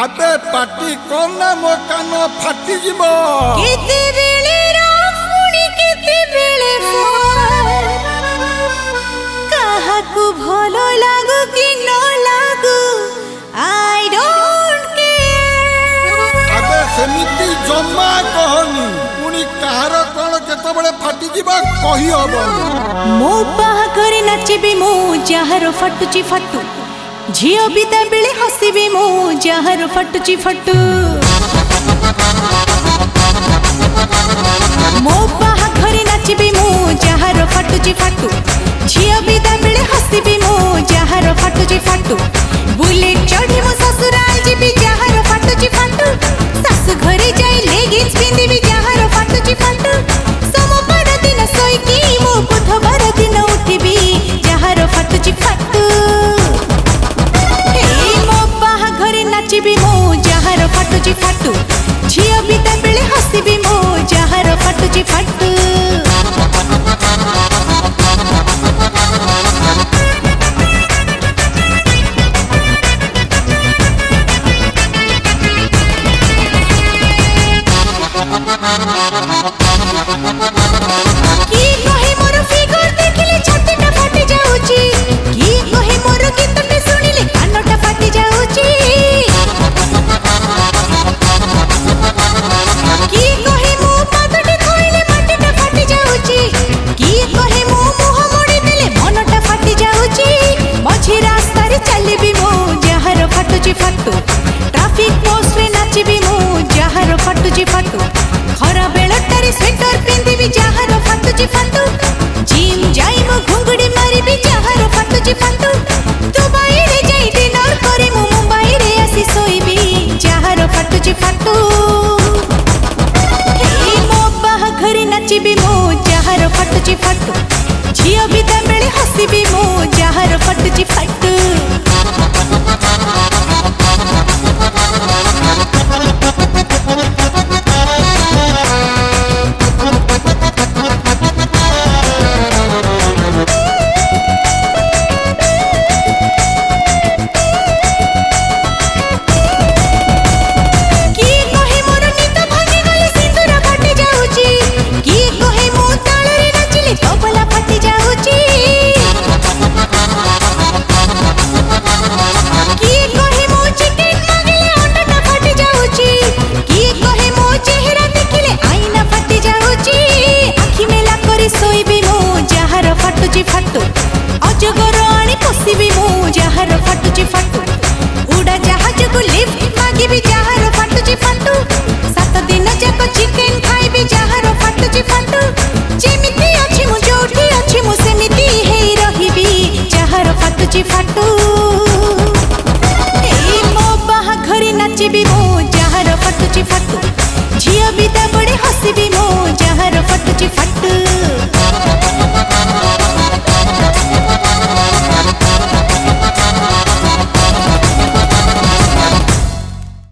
अबे पार्टी कोना मो कान फाटी जीवो केते बेले राफुणी केते बेले फोन काहाकू भलो लागू कि न लागू आई डोंट केयर। अबे सेमिति जम्मा कहनी पुणी कहार कोन केतबेले फाटी जीवो कहि हबो। मो बाहाघरे नाचिबी मो जहार फाटुची फाटू झियो बिदा बेले हसिबी मो जहार फाटुची फाटू। मो बाहाघरे नाचिबी मो जहार फाटुची फाटू झियो बिदा बेले हसिबी मो जहार फाटुची फाटू। बुलेट चढ़ी मो ससुराल जीबी जहार फाटुची फाटू सासु घरे जाई लेगिंग्स पिंदिबी जहार फाटुची फाटू। सोमवार दिन सोईकी मो बुधवार दिन उठिबी जहार फाटुची फाटू। नाचिबी मो जहार फाटुची फाटू झियो बिदा बेले हसिबी मो जहार फाटुची फाटू। की कहे मोर फिगर देखिले छातीटा फाटी जाउची की कहे मोर गीतटे सुनिले कानटा फाटी जाउची की कहे मो पादटे धोइले माटीटा फाटी जाउची की कहे मो मुह मोड़ी देले मनटा फाटी जाउची। मझी रास्ता रे चलीबी मो जहार फाटुची फाटू ट्रैफिक पोस्ट रे नाचिबी मो जहार फाटुची फाटू। खरा बेलटारे स्वेटर पिंदिबी जहार फाटुची फाटू जिम जाई मो घुंगुडी मारिबी जहार फाटुची फाटू। दुबई रे जाई डिनर करी मो मुंबई रे आसी सोईबी जहार फाटुची फाटू। मो बाहाघरे नाचिबी मो जहार फाटुची फाटू